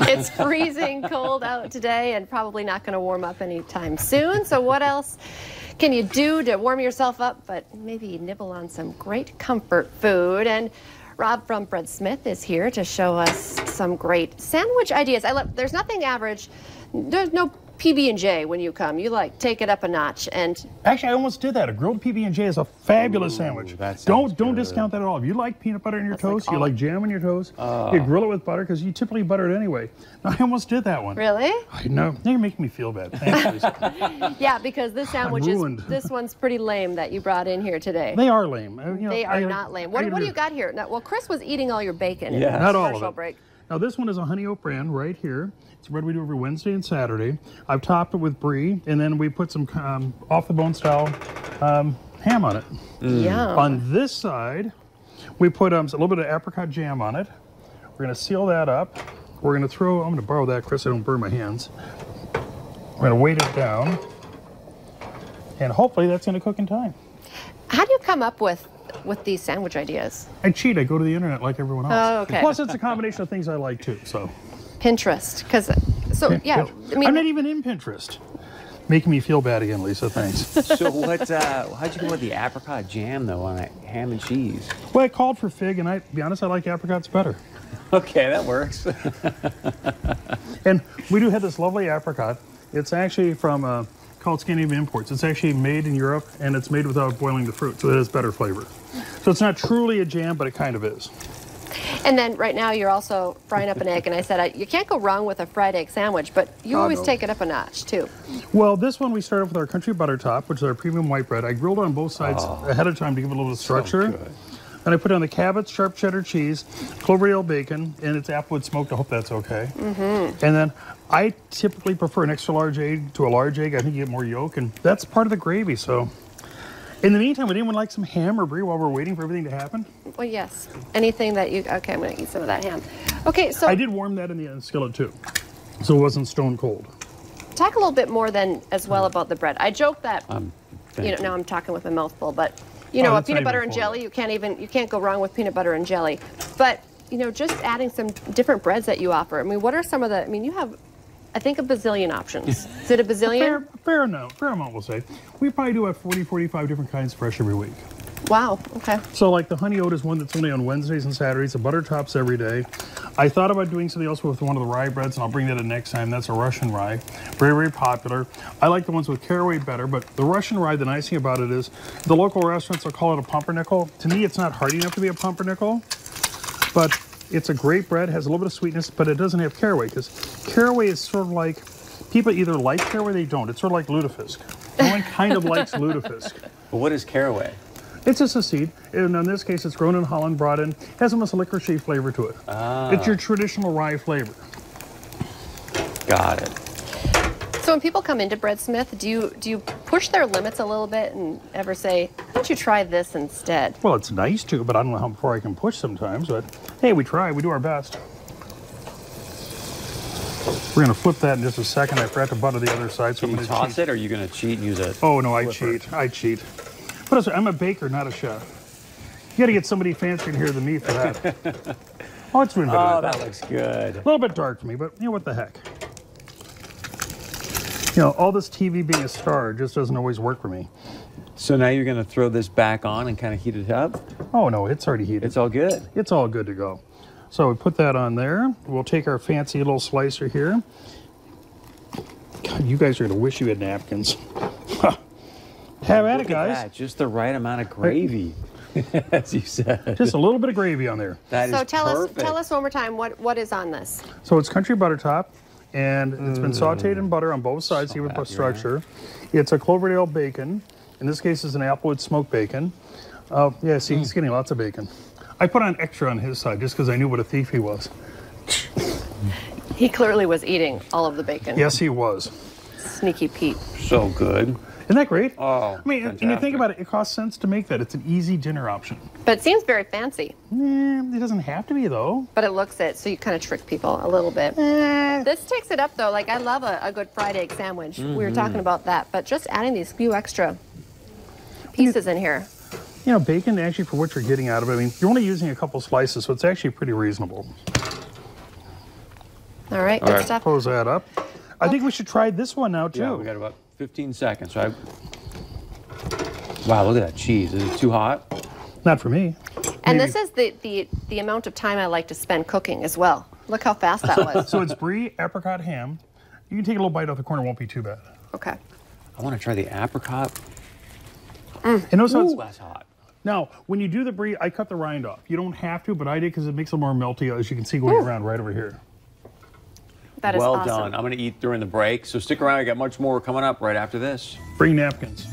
It's freezing cold out today and probably not going to warm up anytime soon. So what else can you do to warm yourself up, but maybe nibble on some great comfort food? And Rob from Bread Smith is here to show us some great sandwich ideas. There's nothing average. There's no PB&J when you come. You take it up a notch. And actually, I almost did that. A grilled PB&J is a fabulous sandwich. Don't discount that at all. If you like peanut butter in your toast, you like jam on your toast, you grill it with butter because you typically butter it anyway. I almost did that one. Really? I know. You're making me feel bad. Thanks, Lisa. Yeah, because this sandwich this one's pretty lame that you brought in here today. They are lame. They are not lame. What do you got here? Now, well, Chris was eating all your bacon. Yeah, not all of it. Break. Now this one is a Honey Oak brand right here. It's bread we do every Wednesday and Saturday. I've topped it with brie, and then we put some off-the-bone style ham on it. Yum. On this side, we put a little bit of apricot jam on it. We're going to seal that up. We're going to I'm going to borrow that, Chris, so I don't burn my hands. We're going to weight it down, and hopefully that's going to cook in time. How do you come up with these sandwich ideas? I cheat. I go to the internet like everyone else. Oh, okay. Plus, it's a combination of things I like too. So Pinterest, yeah. I mean, I'm not even in Pinterest. Making me feel bad again, Lisa. Thanks. So how'd you go with the apricot jam though on that ham and cheese? Well, I called for fig, and to be honest, I like apricots better. Okay, that works. And we do have this lovely apricot. It's actually from called Scandinavian Imports. It's actually made in Europe, and it's made without boiling the fruit, so it has better flavor. So it's not truly a jam, but it kind of is. And then right now you're also frying up an egg, and I said you can't go wrong with a fried egg sandwich, but you always take it up a notch too. Well, this one we started with our country butter top, which is our premium white bread. I grilled on both sides ahead of time to give it a little bit of structure. So good. And I put on the Cabot sharp cheddar cheese, Cloverdale bacon, and it's applewood smoked. I hope that's okay. And then I typically prefer an extra large egg to a large egg. I think you get more yolk, and that's part of the gravy. So in the meantime, would anyone like some ham or brie while we're waiting for everything to happen? Well, yes. Anything that okay, I'm going to eat some of that ham. Okay, so I did warm that in the skillet too, so it wasn't stone cold. Talk a little bit more then as well about the bread. I joke that, now I'm talking with a mouthful, but a peanut butter and jelly, you can't go wrong with peanut butter and jelly. But, just adding some different breads that you offer. I mean, what are some of you have, I think, a bazillion options. Is it a bazillion? Fair amount, we'll say. We probably do have 40, 45 different kinds fresh every week. Wow, okay. So like the honey oat is one that's only on Wednesdays and Saturdays. The butter tops every day. I thought about doing something else with one of the rye breads, and I'll bring that in next time. That's a Russian rye. Very, very popular. I like the ones with caraway better, but the Russian rye, the nice thing about it is the local restaurants will call it a pumpernickel. To me, it's not hearty enough to be a pumpernickel, but it's a great bread, has a little bit of sweetness, but it doesn't have caraway, because caraway is sort of like, people either like caraway or they don't. It's sort of like lutefisk. No one kind of likes lutefisk. But what is caraway? It's just a seed, and in this case, it's grown in Holland, brought in, has almost a licorice flavor to it. It's your traditional rye flavor. Got it. So when people come into Bread Smith, do you push their limits a little bit and ever say, why don't you try this instead? Well, it's nice to, but I don't know how far I can push sometimes, but hey, we try, we do our best. We're going to flip that in just a second. I forgot to butter the other side, so Can you toss it, or are you going to cheat and use it? Oh, no, I cheat. But I'm a baker, not a chef. You got to get somebody fancier in here than me for that. Oh, it's doing better. Oh, that looks good. A little bit dark for me, but what the heck. All this TV being a star just doesn't always work for me. So now you're going to throw this back on and kind of heat it up? Oh, no, it's already heated. It's all good? It's all good to go. So we put that on there. We'll take our fancy little slicer here. God, you guys are going to wish you had napkins. Have at it, guys. That, just the right amount of gravy, as you said. Just a little bit of gravy on there. That is perfect. Tell us one more time what is on this. So it's country butter top, and it's been sautéed in butter on both sides to give it a structure. It's a Cloverdale bacon. In this case, it's an applewood smoked bacon. Yeah, see, he's getting lots of bacon. I put on extra on his side just because I knew what a thief he was. He clearly was eating all of the bacon. Yes, he was. Sneaky Pete. So good. Isn't that great? Oh, I mean, fantastic. and you think about it, it costs cents to make that. It's an easy dinner option. But it seems very fancy. It doesn't have to be, though. But it looks it, so you kind of trick people a little bit. This takes it up, though. Like, I love a good fried egg sandwich. We were talking about that. But just adding these few extra pieces in here. Bacon, actually, for what you're getting out of it, I mean, you're only using a couple slices, so it's actually pretty reasonable. All right, All good right. stuff. Close that up. I think we should try this one now, too. Yeah, we got about 15 seconds, right? Wow, look at that cheese. Is it too hot? Not for me. And Maybe. this is the amount of time I like to spend cooking as well. Look how fast that was. So it's brie, apricot, ham. You can take a little bite off the corner, it won't be too bad. Okay. I want to try the apricot. You know, so Ooh, it's, that's hot. now, when you do the brie, I cut the rind off. You don't have to, but I did because it makes it more melty, as you can see going around right over here. That is Well awesome. done. I'm going to eat during the break, so stick around. I got much more coming up right after this. Bring napkins.